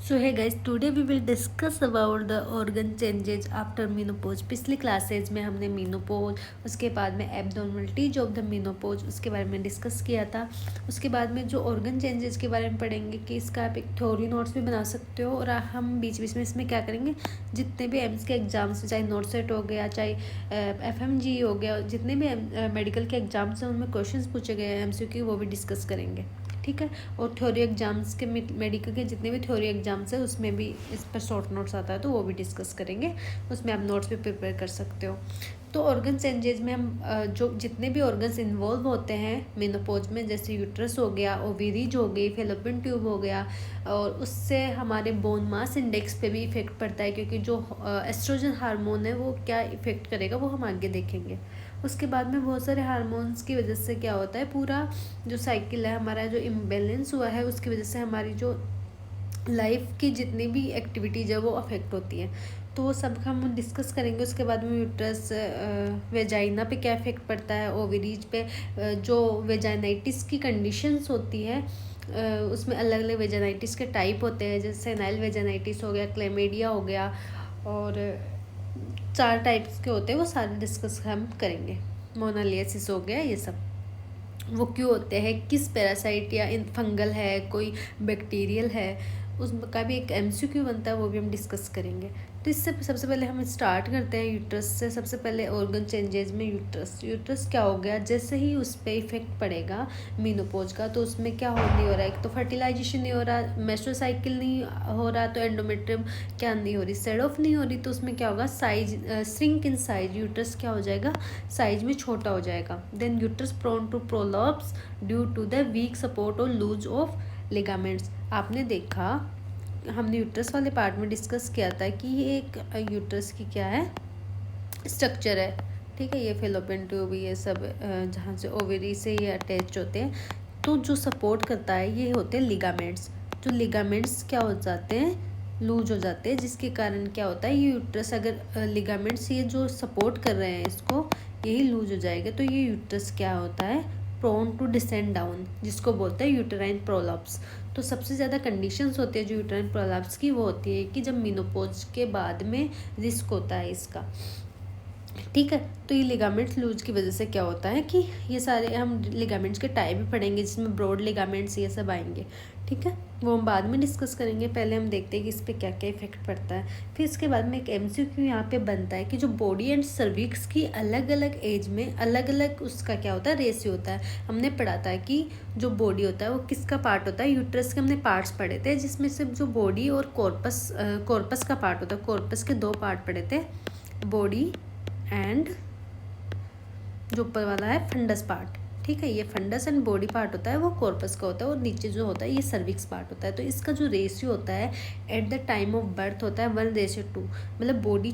So hi guys, today we will discuss about the organ changes after menopause. पिछली classes में हमने menopause, उसके बाद में एब्नॉर्मलिटीज ऑफ द मीनोपोज, उसके बारे में डिस्कस किया था। उसके बाद में जो ऑर्गन चेंजेस के बारे में पढ़ेंगे कि इसका आप एक थ्योरी नोट्स भी बना सकते हो। और हम बीच बीच में इसमें क्या करेंगे, जितने भी एम्स के एग्जाम्स, चाहे नोट सेट हो गया, चाहे FMG हो गया, जितने भी मेडिकल के एग्जाम्स हैं उनमें क्वेश्चन पूछे गए हैं MCQ, वो भी डिस्कस करेंगे। ठीक है। और थ्योरी एग्जाम्स के, मेडिकल के जितने भी थ्योरी एग्जाम्स है उसमें भी इस पर शॉर्ट नोट्स आता है, तो वो भी डिस्कस करेंगे। उसमें आप नोट्स भी प्रिपेयर कर सकते हो। तो ऑर्गन चेंजेज में हम जो जितने भी ऑर्गन्स इन्वॉल्व होते हैं मेनोपॉज में, जैसे यूट्रस हो गया, ओवेरीज हो गई, फेलोपियन ट्यूब हो गया, और उससे हमारे बोन मास इंडेक्स पे भी इफेक्ट पड़ता है, क्योंकि जो एस्ट्रोजन हार्मोन है वो क्या इफेक्ट करेगा वो हम आगे देखेंगे। उसके बाद में बहुत सारे हार्मोन्स की वजह से क्या होता है, पूरा जो साइकिल है हमारा जो इम्बेलेंस हुआ है, उसकी वजह से हमारी जो लाइफ की जितनी भी एक्टिविटीज़ है वो अफेक्ट होती है। तो वो सब हम डिस्कस करेंगे। उसके बाद में यूट्रस, वेजाइना पे क्या इफेक्ट पड़ता है, ओवरीज पे, जो वेजाइनाइटिस की कंडीशंस होती है, उसमें अलग अलग वेजाइनाइटिस के टाइप होते हैं, जैसे सेनाइल वेजाइनाइटिस हो गया, क्लेमेडिया हो गया, और 4 टाइप्स के होते हैं, वो सारे डिस्कस हम करेंगे। मोनालिसिस हो गया, ये सब वो क्यों होते हैं, किस पैरासाइट या इन फंगल है, कोई बैक्टीरियल है, उसका भी एक MCQ बनता है, वो भी हम डिस्कस करेंगे। तो इससे सबसे पहले हम स्टार्ट करते हैं यूट्रस से। सबसे पहले ऑर्गन चेंजेस में यूट्रस क्या हो गया, जैसे ही उस पर इफेक्ट पड़ेगा मीनोपोज का, तो उसमें क्या नहीं हो रहा है, एक तो फर्टिलाइजेशन नहीं हो रहा, मेस्ट्रुअल साइकिल नहीं हो रहा, तो एंडोमेट्रियम क्या नहीं हो रही, सेड ऑफ नहीं हो रही, तो उसमें क्या होगा, size shrink in size, uterus क्या हो जाएगा, साइज में छोटा हो जाएगा। Then uterus prone to prolapse due to the weak support और लूज ऑफ लिगामेंट्स। आपने देखा, हमने यूट्रस वाले पार्ट में डिस्कस किया था कि ये एक यूट्रस की क्या है, स्ट्रक्चर है। ठीक है, ये फेलोपियन ट्यूब, ये सब जहाँ से ओवेरी से ये अटैच होते हैं, तो जो सपोर्ट करता है ये होते हैं लिगामेंट्स। जो लिगामेंट्स क्या हो जाते हैं, लूज हो जाते हैं, जिसके कारण क्या होता है, ये यूट्रस, अगर लिगामेंट्स ये जो सपोर्ट कर रहे हैं इसको, यही लूज हो जाएगा, तो ये यूट्रस क्या होता है, प्रोन टू डिसेंड डाउन, जिसको बोलते हैं यूटेराइन प्रोलॉप्स। तो सबसे ज़्यादा कंडीशंस होती है जो यूटेराइन प्रोलॉप्स की, वो होती है कि जब मीनोपोज के बाद में रिस्क होता है इसका। ठीक है, तो ये लिगामेंट्स लूज की वजह से क्या होता है कि ये सारे हम लिगामेंट्स के टाइप भी पढ़ेंगे, जिसमें ब्रॉड लिगामेंट्स ये सब आएंगे। ठीक है, वो हम बाद में डिस्कस करेंगे। पहले हम देखते हैं कि इस पर क्या क्या इफेक्ट पड़ता है। फिर इसके बाद में एक MCQ यहाँ पे बनता है कि जो बॉडी एंड सर्विक्स की अलग अलग एज में अलग अलग उसका क्या होता है, रेशियो होता है। हमने पढ़ा था कि जो बॉडी होता है वो किसका पार्ट होता है, यूट्रस के हमने पार्ट्स पढ़े थे, जिसमें से जो बॉडी और कॉर्पस का पार्ट होता है, कॉर्पस के 2 पार्ट पढ़े थे, बॉडी एंड जो ऊपर वाला है फंडस पार्ट। ठीक है, ये फंडस एंड बॉडी पार्ट होता है, वो कॉर्पस का होता है, और नीचे जो होता है ये सर्विक्स पार्ट होता है। तो इसका जो रेशियो होता है at the time of birth होता है 1:2, मतलब बॉडी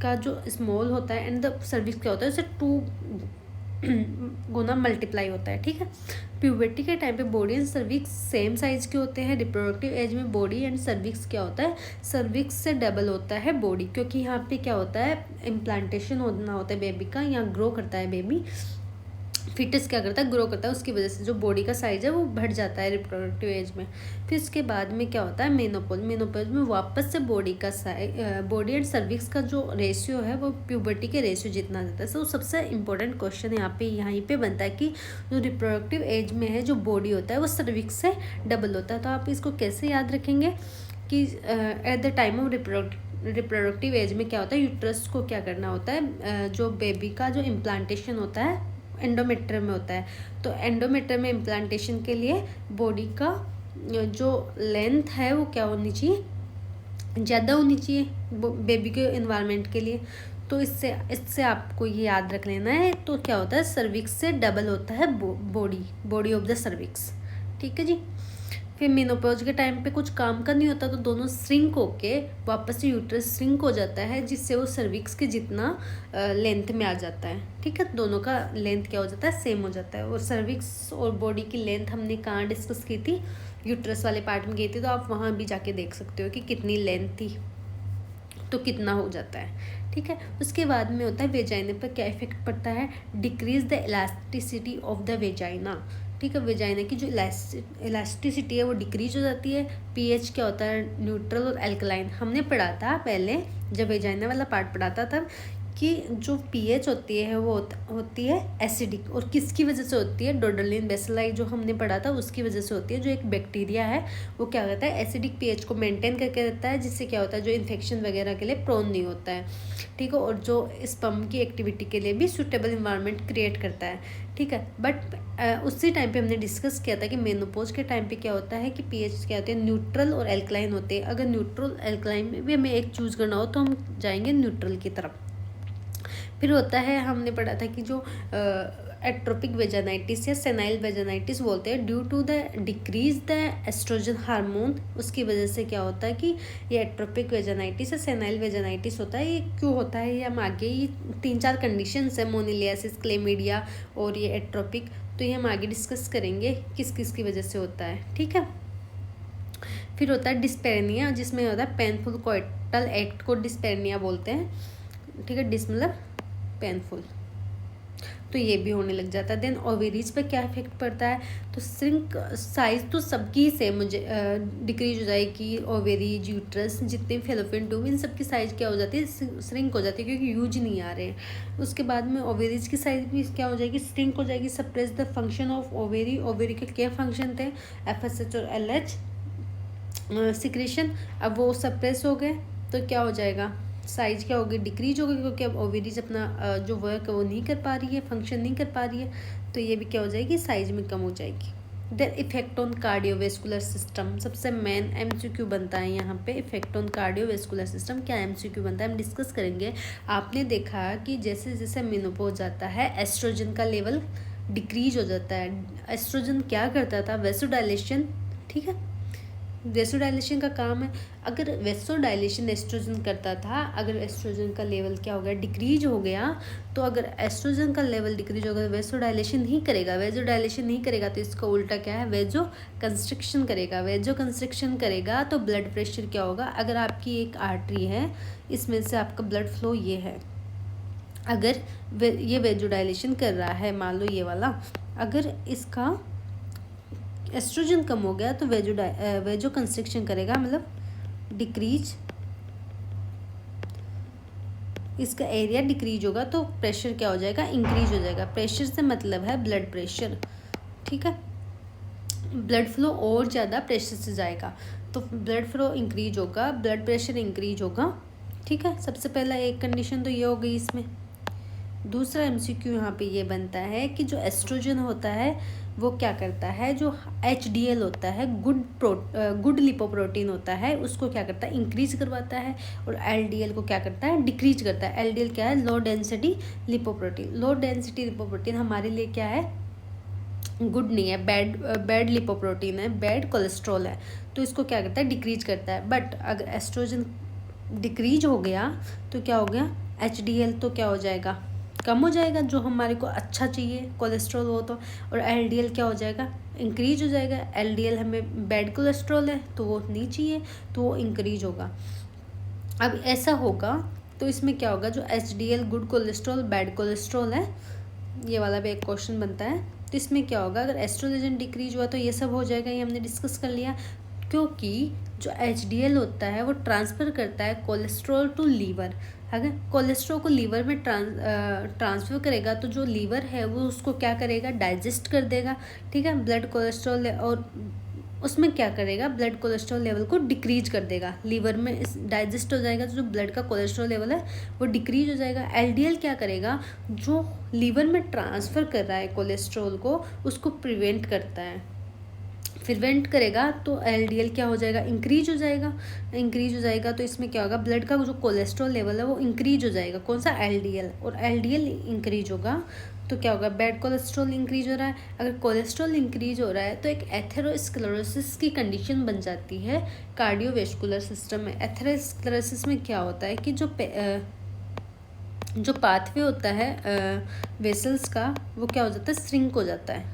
का जो स्मॉल होता है एंड द सर्विक्स क्या होता है, उससे 2 गुना मल्टीप्लाई होता है। ठीक है, प्यूबर्टी के टाइम पे body and cervix same size के होते हैं। रिप्रोडक्टिव एज में बॉडी एंड सर्विक्स क्या होता है, सर्विक्स से डबल होता है बॉडी, क्योंकि यहाँ पे क्या होता है, इम्प्लांटेशन होना होता है बेबी का, यहाँ ग्रो करता है बेबी, फिटस क्या करता है, ग्रो करता है, उसकी वजह से जो बॉडी का साइज है वो बढ़ जाता है रिप्रोडक्टिव एज में। फिर इसके बाद में क्या होता है, मेनोपॉज में वापस से बॉडी एंड सर्विक्स का जो रेशियो है वो प्यूबर्टी के रेशियो जितना जाता है। तो सबसे इंपॉर्टेंट क्वेश्चन यहीं पे बनता है कि जो रिप्रोडक्टिव एज में है जो बॉडी होता है वो सर्विक्स से डबल होता है। तो आप इसको कैसे याद रखेंगे कि at the time of reproductive age में क्या होता है, यूट्रस को क्या करना होता है, जो बेबी का जो इम्प्लांटेशन होता है एंडोमेट्रियम में होता है। तो एंडोमेट्रियम में इम्प्लांटेशन के लिए बॉडी का जो लेंथ है वो क्या होनी चाहिए, ज़्यादा होनी चाहिए बेबी के इन्वायरमेंट के लिए। तो इससे आपको ये याद रख लेना है। तो क्या होता है, सर्विक्स से डबल होता है बॉडी ऑफ द सर्विक्स। ठीक है जी। फिर मेनोपॉज के टाइम पे कुछ काम का नहीं होता, तो दोनों श्रिंक होके वापस से यूट्रस श्रिंक हो जाता है, जिससे वो सर्विक्स के जितना लेंथ में आ जाता है। ठीक है, दोनों का लेंथ क्या हो जाता है, सेम हो जाता है। और सर्विक्स और बॉडी की लेंथ हमने कहाँ डिस्कस की थी, यूट्रस वाले पार्ट में की थी, तो आप वहाँ भी जाके देख सकते हो कि कितनी लेंथ थी, तो कितना हो जाता है। ठीक है, उसके बाद में होता है वेजाइना पर क्या इफेक्ट पड़ता है, decrease the elasticity of the vagina. ठीक है। वेजाइना की जो इलास्टिसिटी है वो डिक्रीज हो जाती है। पीएच क्या होता है, न्यूट्रल और एल्कलाइन। हमने पढ़ा था पहले जब वेजाइना वाला पार्ट पढ़ा था तब कि जो पीएच होती है वो होती है एसिडिक, और किसकी वजह से होती है, डोडलिन बेसिलाई जो हमने पढ़ा था उसकी वजह से होती है। जो एक बैक्टीरिया है वो क्या करता है, एसिडिक पीएच को मेंटेन करके रखता है, जिससे क्या होता है, जो इन्फेक्शन वगैरह के लिए प्रोन नहीं होता है, ठीक है। और जो स्पर्म की एक्टिविटी के लिए भी सूटेबल इन्वायरमेंट क्रिएट करता है, ठीक है। बट उसी टाइम पे हमने डिस्कस किया था कि मेनोपॉज के टाइम पे क्या होता है कि पीएच क्या होते हैं, न्यूट्रल और एल्कलाइन होते हैं। अगर न्यूट्रल एल्कलाइन में भी हमें एक चूज़ करना हो तो हम जाएंगे न्यूट्रल की तरफ। फिर होता है, हमने पढ़ा था कि जो एट्रोपिक वेजानाइटिस या सेनाइल वेजानाइटिस बोलते हैं, due to the decrease the oestrogen hormone, उसकी वजह से क्या होता है कि ये एट्रोपिक वेजानाइटिस या सेनाइल वेजानाइटिस होता है। ये क्यों होता है, ये हम आगे ही 3-4 कंडीशंस है, मोनिलियासिस, क्लेमिडिया और ये एट्रोपिक, तो ये हम आगे डिस्कस करेंगे किस किस की वजह से होता है, ठीक है। फिर होता है डिस्पेरनिया, जिसमें होता है पेनफुल कोइटल एक्ट को डिस्पेरनिया बोलते हैं, ठीक है। डिस मतलब पेनफुल, तो ये भी होने लग जाता है। देन ओवेरीज पे क्या इफेक्ट पड़ता है, तो श्रिंक साइज तो सबकी सेम डिक्रीज हो जाएगी। ओवेरीज, यूट्रस, जितने फेलोपियन ट्यूब, इन सबकी साइज क्या हो जाती है, श्रिंक हो जाती है, क्योंकि यूज नहीं आ रहे हैं। उसके बाद में ओवेरीज की साइज भी क्या हो जाएगी, श्रिंक हो जाएगी। Suppress the function of ovary, ovary के क्या फंक्शन थे, FSH और LH सिक्रेशन, अब वो सप्रेस हो गए तो क्या हो जाएगा, साइज क्या होगी, डिक्रीज होगी, क्योंकि अब ओवेरीज अपना जो वर्क है वो नहीं कर पा रही है, फंक्शन नहीं कर पा रही है, तो ये भी क्या हो जाएगी, साइज में कम हो जाएगी। Then effect on cardiovascular system, सबसे मेन MCQ बनता है यहाँ पे, इफेक्ट ऑन कार्डियोवेस्कुलर सिस्टम क्या MCQ बनता है हम डिस्कस करेंगे। आपने देखा कि जैसे जैसे मेनोपॉज जाता है एस्ट्रोजन का लेवल डिक्रीज हो जाता है। एस्ट्रोजन क्या करता था, वेसोडाइलेशन, ठीक है। वेसोडाइलेशन का काम है। अगर वेसोडाइलेशन एस्ट्रोजन करता था, अगर एस्ट्रोजन का लेवल क्या हो गया, डिक्रीज हो गया, तो अगर एस्ट्रोजन का लेवल डिक्रीज होगा, वेसोडाइलेशन नहीं करेगा, वेसोडाइलेशन नहीं करेगा तो इसका उल्टा क्या है, वेजो कंस्ट्रिक्शन करेगा। वेजो कंस्ट्रिक्शन करेगा तो ब्लड प्रेशर क्या होगा, अगर आपकी एक आर्टरी है, इसमें से आपका ब्लड फ्लो ये है, अगर ये वेजोडाइलेशन कर रहा है, मान लो ये वाला, अगर इसका एस्ट्रोजन कम हो गया तो वेजो कंस्ट्रिक्शन करेगा, मतलब डिक्रीज, इसका एरिया डिक्रीज होगा तो प्रेशर क्या हो जाएगा, इंक्रीज हो जाएगा। प्रेशर से मतलब है ब्लड प्रेशर, ठीक है। ब्लड फ्लो और ज़्यादा प्रेशर से जाएगा तो ब्लड फ्लो इंक्रीज होगा, ब्लड प्रेशर इंक्रीज होगा, ठीक है। सबसे पहला एक कंडीशन तो ये हो गई इसमें। दूसरा MCQ यहाँ पे ये बनता है कि जो एस्ट्रोजन होता है वो क्या करता है, जो HDL होता है, गुड लिपोप्रोटीन होता है, उसको क्या करता है, इंक्रीज करवाता है, और LDL को क्या करता है, डिक्रीज करता है। LDL क्या है, low density lipoprotein. Low density lipoprotein हमारे लिए क्या है, गुड नहीं है, बैड लिपोप्रोटीन है, बैड कोलेस्ट्रॉल है, तो इसको क्या करता है, डिक्रीज करता है। बट अगर एस्ट्रोजन डिक्रीज हो गया तो क्या हो गया, HDL तो क्या हो जाएगा, कम हो जाएगा, जो हमारे को अच्छा चाहिए कोलेस्ट्रॉल हो तो, और LDL क्या हो जाएगा, इंक्रीज हो जाएगा। LDL हमें बैड कोलेस्ट्रॉल है तो वो नहीं चाहिए, तो वो इंक्रीज होगा। अब ऐसा होगा तो इसमें क्या होगा, जो HDL good cholesterol bad cholesterol है, ये वाला भी एक क्वेश्चन बनता है, तो इसमें क्या होगा, अगर एस्ट्रोजन डिक्रीज हुआ तो ये सब हो जाएगा, ये हमने डिस्कस कर लिया। क्योंकि जो HDL होता है वो ट्रांसफ़र करता है कोलेस्ट्रॉल टू लीवर। अगर कोलेस्ट्रॉल को लीवर में ट्रांसफ़र करेगा तो जो लीवर है वो उसको क्या करेगा, डाइजेस्ट कर देगा, ठीक है। ब्लड कोलेस्ट्रॉल, और उसमें क्या करेगा, ब्लड कोलेस्ट्रॉल लेवल को डिक्रीज कर देगा, लीवर में डाइजेस्ट हो जाएगा तो जो ब्लड का कोलेस्ट्रॉल लेवल है वो डिक्रीज हो जाएगा। LDL क्या करेगा, जो लीवर में ट्रांसफ़र कर रहा है कोलेस्ट्रॉल को, उसको प्रिवेंट करता है, प्रिवेंट करेगा, तो LDL क्या हो जाएगा, इंक्रीज हो जाएगा। इंक्रीज हो जाएगा तो इसमें क्या होगा, ब्लड का जो कोलेस्ट्रॉल लेवल है वो इंक्रीज हो जाएगा, कौन सा, LDL, और LDL इंक्रीज होगा तो क्या होगा, बैड कोलेस्ट्रॉल इंक्रीज हो रहा है। अगर कोलेस्ट्रॉल इंक्रीज हो रहा है तो एक एथेरोस्क्लेरोसिस की कंडीशन बन जाती है कार्डियोवेस्कुलर सिस्टम में। एथेरोस्क्लेरोसिस में क्या होता है कि जो पाथवे होता है वेसल्स का, वो क्या हो जाता है, श्रिंक हो जाता है,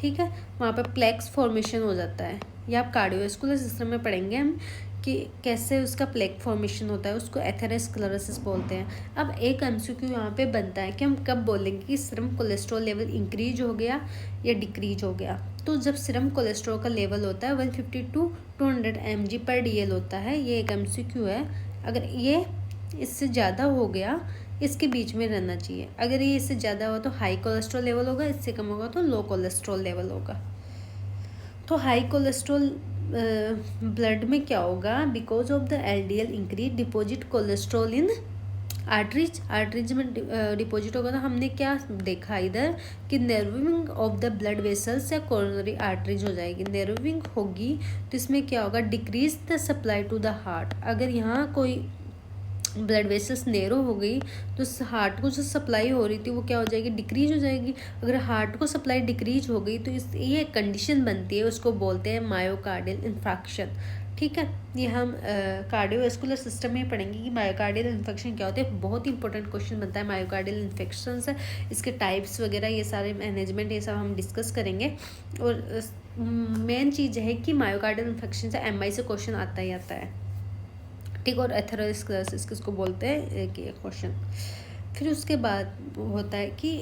ठीक है। वहाँ पर प्लेक्स फॉर्मेशन हो जाता है, ये आप कार्डियोवेस्कुलर सिस्टम में पढ़ेंगे हम कि कैसे उसका प्लेक फॉर्मेशन होता है, उसको एथेरोस्क्लेरोसिस बोलते हैं। अब एक एमसीक्यू यहाँ पे बनता है कि हम कब बोलेंगे कि सीरम कोलेस्ट्रॉल लेवल इंक्रीज हो गया या डिक्रीज हो गया। तो जब सीरम कोलेस्ट्रॉल का लेवल होता है 150 to 200 mg/dl होता है, ये एक एमसीक्यू है। अगर ये इससे ज़्यादा हो गया, इसके बीच में रहना चाहिए। अगर ये इससे ज़्यादा हो तो हाई कोलेस्ट्रॉल लेवल होगा, इससे कम होगा तो लो कोलेस्ट्रॉल लेवल होगा। तो हाई कोलेस्ट्रॉल ब्लड में क्या होगा, because of the LDL increase deposit cholesterol in arteries में डिपॉजिट होगा। तो हमने क्या देखा इधर कि narrowing of the blood vessels या कोरोनरी आर्टरीज हो जाएगी। नर्विंग होगी तो इसमें क्या होगा, decrease the supply to the heart. अगर यहाँ कोई ब्लड वेसल्स नैरो हो गई तो हार्ट को जो सप्लाई हो रही थी वो क्या हो जाएगी, डिक्रीज हो जाएगी। अगर हार्ट को सप्लाई डिक्रीज हो गई तो ये कंडीशन बनती है, उसको बोलते हैं मायोकार्डियल इन्फेक्शन। ठीक है, ये हम कार्डियोवैस्कुलर सिस्टम में पढ़ेंगे कि मायोकार्डियल इन्फेक्शन क्या होते हैं। बहुत इंपॉर्टेंट क्वेश्चन बनता है मायोकार्डियल इन्फेक्शन से, इसके टाइप्स वगैरह ये सारे मैनेजमेंट ये सब हम डिस्कस करेंगे। और मेन चीज़ है कि मायोकार्डियल इन्फेक्शन से एमआई से क्वेश्चन आता ही आता है। ठीक, और एथेरोस्क्लेरोसिस किसको बोलते हैं, एक क्वेश्चन। फिर उसके बाद होता है कि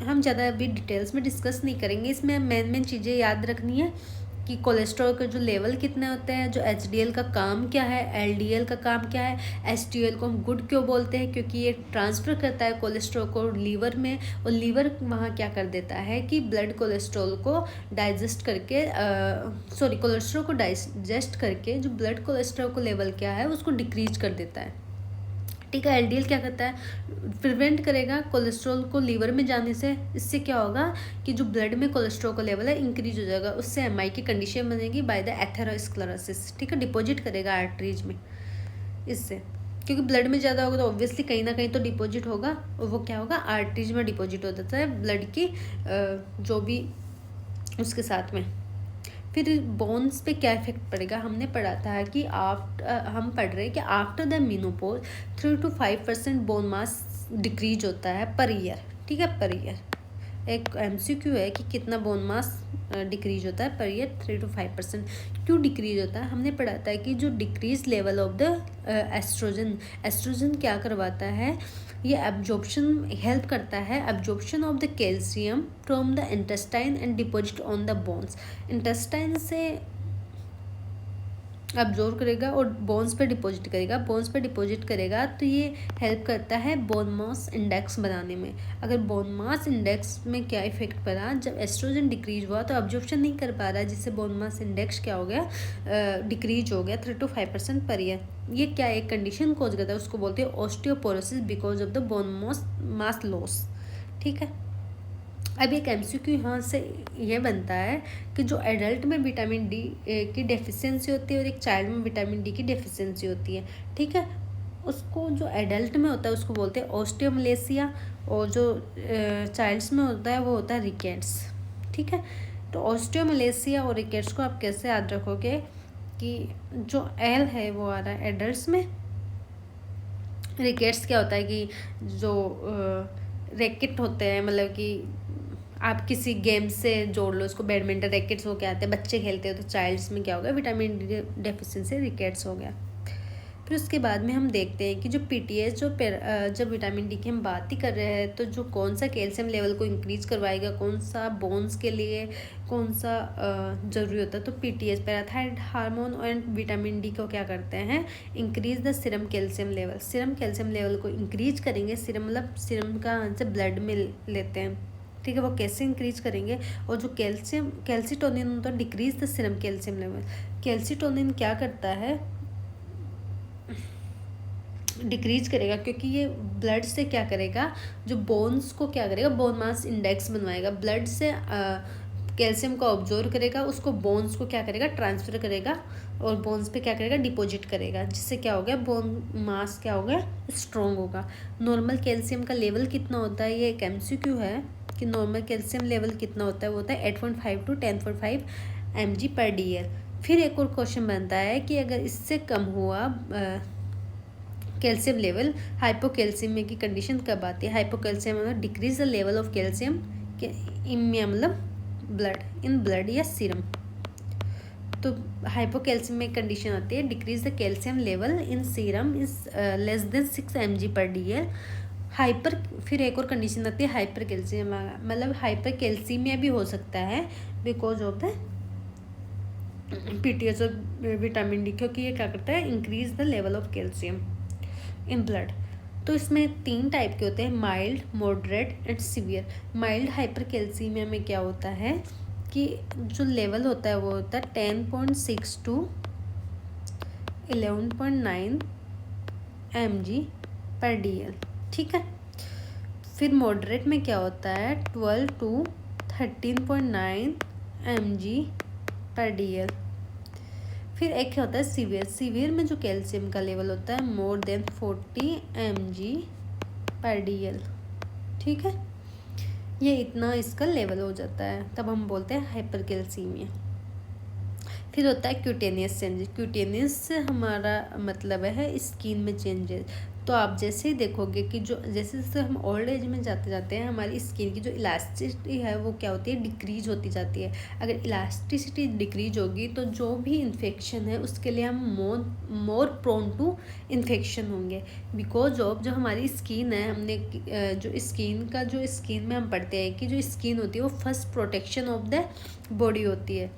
हम ज़्यादा अभी डिटेल्स में डिस्कस नहीं करेंगे, इसमें मेन चीज़ें याद रखनी है कि कोलेस्ट्रॉल का जो लेवल कितने होते हैं, जो एचडीएल का काम क्या है, एलडीएल का काम क्या है, एचडीएल को हम गुड क्यों बोलते हैं, क्योंकि ये ट्रांसफ़र करता है कोलेस्ट्रॉल को लीवर में, और लीवर वहाँ क्या कर देता है कि ब्लड कोलेस्ट्रॉल को डाइजेस्ट करके कोलेस्ट्रॉल को डाइजेस्ट करके जो ब्लड कोलेस्ट्रॉल को लेवल क्या है उसको डिक्रीज कर देता है। ठीक है, एलडीएल क्या करता है, प्रिवेंट करेगा कोलेस्ट्रॉल को लीवर में जाने से। इससे क्या होगा कि जो ब्लड में कोलेस्ट्रॉल का लेवल है इंक्रीज हो जाएगा, उससे एमआई की कंडीशन बनेगी बाय द एथेरोस्क्लेरोसिस। ठीक है, डिपॉजिट करेगा आर्टरीज में इससे, क्योंकि ब्लड में ज़्यादा होगा तो ऑब्वियसली कहीं ना कहीं तो डिपॉजिट होगा, और वो क्या होगा, आर्टरीज में डिपॉजिट हो जाता है ब्लड की जो भी उसके साथ में। फिर बोन्स पे क्या इफेक्ट पड़ेगा, हमने पढ़ा था कि हम पढ़ रहे हैं कि after the menopause 3 to 5% bone mass decrease होता है पर ईयर। ठीक है, पर ईयर एक एमसीक्यू है कि कितना बोन मास डिक्रीज होता है पर ईयर, 3 to 5%। क्यों डिक्रीज होता है, हमने पढ़ा था कि जो decrease level of the oestrogen क्या करवाता है, ये एब्जॉर्प्शन हेल्प करता है, absorption of the calcium from the intestine and deposit on the bones. Intestine से अब्जॉर्व करेगा और बोन्स पे डिपॉजिट करेगा। बोन्स पे डिपॉजिट करेगा तो ये हेल्प करता है बोन मास इंडेक्स बनाने में। अगर बोन मास इंडेक्स में क्या इफेक्ट पड़ा, जब एस्ट्रोजन डिक्रीज हुआ तो अब्जॉर्प्शन नहीं कर पा रहा, जिससे बोन मास इंडेक्स क्या हो गया, डिक्रीज हो गया 3 to 5% पर ईयर। ये क्या एक कंडीशन कोज करता है, उसको बोलते हैं osteoporosis because of the bone mass loss. ठीक है, अब एक एमसीक्यू यहाँ से ये बनता है कि जो एडल्ट में विटामिन डी की डेफिशिएंसी होती है और एक चाइल्ड में विटामिन डी की डेफिशिएंसी होती है। ठीक है, उसको जो एडल्ट में होता है उसको बोलते हैं ऑस्टियोमलेसिया, और जो चाइल्ड्स में होता है वो होता है रिकेट्स। ठीक है, तो ऑस्टियोमलेसिया और रिकेट्स को आप कैसे याद रखोगे कि जो एल है वो आ रहा है एडल्ट्स में, रिकेट्स क्या होता है कि जो रैकेट होते हैं, मतलब कि आप किसी गेम से जोड़ लो इसको, बैडमिंटन रैकेट्स हो के आते हैं, बच्चे खेलते हैं, तो चाइल्ड्स में क्या हो गया, विटामिन डी डेफिशिएंसी रिकेट्स हो गया। फिर उसके बाद में हम देखते हैं कि जो पीटीएस जब विटामिन डी की हम बात ही कर रहे हैं तो जो कौन सा कैल्शियम लेवल को इंक्रीज करवाएगा, कौन सा बोन्स के लिए कौन सा ज़रूरी होता है, तो PTS parathyroid hormone and vitamin D को क्या करते हैं, increase the serum calcium level. Serum calcium level को इंक्रीज करेंगे, सीरम मतलब सीरम का आंसर ब्लड में लेते हैं। ठीक है, वो कैसे इंक्रीज करेंगे, और जो कैल्सीटोनिन होता है decrease the serum calcium level. Calcitonin क्या करता है, डिक्रीज करेगा, क्योंकि ये ब्लड से क्या करेगा, जो बोन्स को क्या करेगा, बोन मास इंडेक्स बनवाएगा, ब्लड से कैल्शियम को ऑब्जॉर्व करेगा, उसको बोन्स को क्या करेगा, ट्रांसफ़र करेगा, और बोन्स पे क्या करेगा, डिपॉजिट करेगा, जिससे क्या हो गया, बोन मास क्या हो गया, स्ट्रॉन्ग होगा। नॉर्मल कैल्शियम का लेवल कितना होता है, ये एक एमसीक्यू है कि नॉर्मल कैल्शियम लेवल कितना होता है, वो होता है 8.5 to 10.5 mg/dl। फिर एक और क्वेश्चन बनता है कि अगर इससे कम हुआ कैल्शियम लेवल, हाइपोकैल्सीमिया की कंडीशन कब आती है। हाइपोकैल्सीमिया मतलब decrease the level of calcium मतलब इन ब्लड या सीरम। तो हाइपोकैल्सियम में कंडीशन आती है decrease the calcium level in serum is less than 6 mg/dl। Hyper, फिर एक और कंडीशन आती है हाइपर कैल्शियम, मतलब हाइपर कैल्सीमिया भी हो सकता है बिकॉज ऑफ द पीटीएस और विटामिन डी, क्योंकि ये क्या करता है increase the level of calcium in blood. तो इसमें 3 टाइप के होते हैं, mild, moderate and severe. Mild hyper calcaemia में क्या होता है कि जो लेवल होता है वो होता है 10.6 to 11.9 mg/dl, ठीक है। फिर मॉडरेट में क्या होता है 12 to 13.9 mg/dl। फिर एक क्या होता है सीवियर। सीवियर में जो कैल्शियम का लेवल होता है मोर देन 40 mg/dl, ठीक है। ये इतना इसका लेवल हो जाता है, तब हम बोलते हैं हाइपर कैल्सीमिया। फिर होता है क्यूटेनियस चेंजेस। क्यूटेनियस से हमारा मतलब है स्किन में चेंजेस। तो आप जैसे ही देखोगे कि जो जैसे जैसे हम ओल्ड एज में जाते जाते हैं हमारी स्किन की जो इलास्टिसिटी है वो क्या होती है डिक्रीज होती जाती है। अगर इलास्टिसिटी डिक्रीज होगी तो जो भी इन्फेक्शन है उसके लिए हम मोर प्रोन टू इन्फेक्शन होंगे, बिकॉज ऑफ जो हमारी स्किन है, हमने जो स्किन में हम पढ़ते हैं कि जो स्किन होती है वो first protection of the body होती है,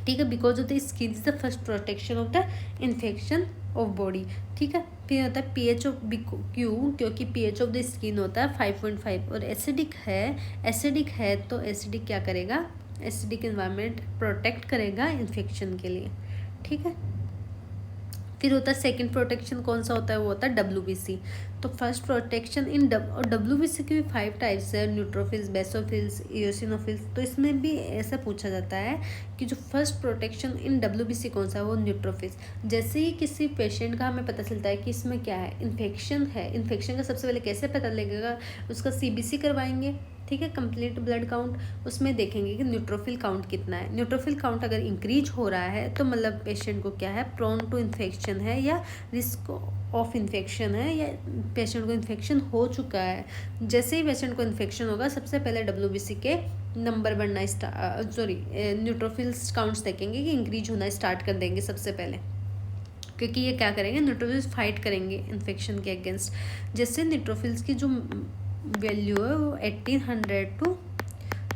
ठीक है। Because of the skin is the first protection of the infection of body, ठीक है। फिर होता है पीएच ऑफ क्यों, क्योंकि पीएच ऑफ द स्किन होता है 5.5 और एसिडिक है तो एसिडिक क्या करेगा, एसिडिक एनवायरनमेंट प्रोटेक्ट करेगा इन्फेक्शन के लिए, ठीक है। फिर होता है सेकंड प्रोटेक्शन, कौन सा होता है वो होता है WBC। तो फर्स्ट प्रोटेक्शन इन WBC की भी 5 टाइप्स है, न्यूट्रोफिल्स, बेसोफिल्स, इयोसिनोफिल्स। तो इसमें भी ऐसा पूछा जाता है कि जो फर्स्ट प्रोटेक्शन इन WBC कौन सा है वो न्यूट्रोफिल्स। जैसे ही किसी पेशेंट का हमें पता चलता है कि इसमें क्या है, इन्फेक्शन है, इन्फेक्शन का सबसे पहले कैसे पता लगेगा, उसका CBC करवाएंगे, ठीक है, कंप्लीट ब्लड काउंट। उसमें देखेंगे कि न्यूट्रोफिल काउंट कितना है। न्यूट्रोफिल काउंट अगर इंक्रीज हो रहा है तो मतलब पेशेंट को क्या है, प्रोन टू इन्फेक्शन है या रिस्क ऑफ इन्फेक्शन है, या पेशेंट को इन्फेक्शन हो चुका है। जैसे ही पेशेंट को इन्फेक्शन होगा सबसे पहले WBC के नंबर बढ़ना न्यूट्रोफिल्स काउंट्स देखेंगे कि इंक्रीज होना स्टार्ट कर देंगे सबसे पहले, क्योंकि ये क्या करेंगे, न्यूट्रोफिल्स फाइट करेंगे इन्फेक्शन के अगेंस्ट। जैसे न्यूट्रोफिल्स की जो वैल्यू है वो 1800 to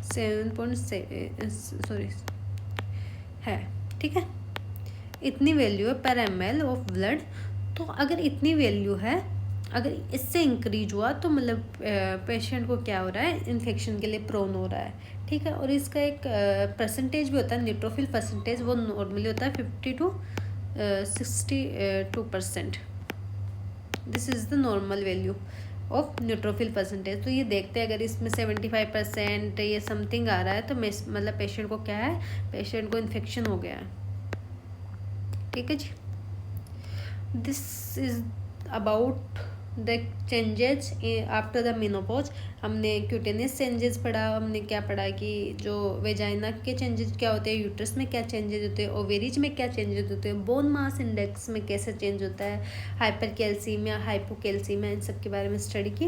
7.7 है, ठीक है। इतनी वैल्यू है पर ml ऑफ ब्लड। तो अगर इतनी वैल्यू है, अगर इससे इंक्रीज हुआ तो मतलब पेशेंट को क्या हो रहा है, इन्फेक्शन के लिए प्रोन हो रहा है, ठीक है। और इसका एक परसेंटेज भी होता है, न्यूट्रोफिल परसेंटेज, वो नॉर्मली होता है 50 to 62%। This is the normal value of neutrophil percentage. तो ये देखते हैं अगर इसमें 75% ये समथिंग आ रहा है तो मतलब पेशेंट को क्या है, पेशेंट को इन्फेक्शन हो गया है, ठीक है जी। This is about the changes after the menopause. हमने क्यूटेनियस चेंजेस पढ़ा, हमने क्या पढ़ा कि जो वेजाइना के चेंजेस क्या होते हैं, यूट्रस में क्या चेंजेस होते हैं, ओवेरीज में क्या चेंजेस होते हैं, बोन मास इंडेक्स में कैसे चेंज होता है, हाइपर कैल्सीमिया, हाइपोकैल्सीमिया, इन सब के बारे में स्टडी की।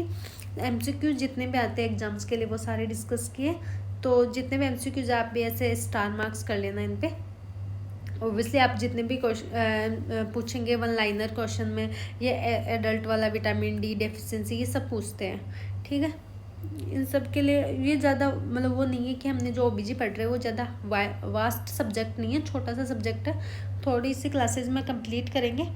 MCQ जितने भी आते हैं एग्जाम्स के लिए वो सारे डिस्कस किए। तो जितने भी MCQs आप भी ऐसे स्टार मार्क्स कर लेना इन पे। ओब्वियसली आप जितने भी पूछेंगे 1 लाइनर क्वेश्चन में, ये एडल्ट वाला विटामिन डी डेफिशिएंसी ये सब पूछते हैं, ठीक है। इन सब के लिए ये ज़्यादा मतलब वो नहीं है कि हमने जो OBG पढ़ रहे हैं वो ज़्यादा वास्ट सब्जेक्ट नहीं है, छोटा सा सब्जेक्ट है। थोड़ी सी क्लासेज में कंप्लीट करेंगे,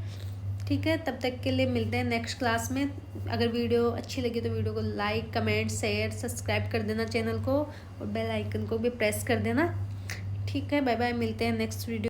ठीक है। तब तक के लिए मिलते हैं नेक्स्ट क्लास में। अगर वीडियो अच्छी लगी तो वीडियो को लाइक, कमेंट, शेयर, सब्सक्राइब कर देना चैनल को, और बेल आइकन को भी प्रेस कर देना, ठीक है। बाय बाय, मिलते हैं नेक्स्ट वीडियो।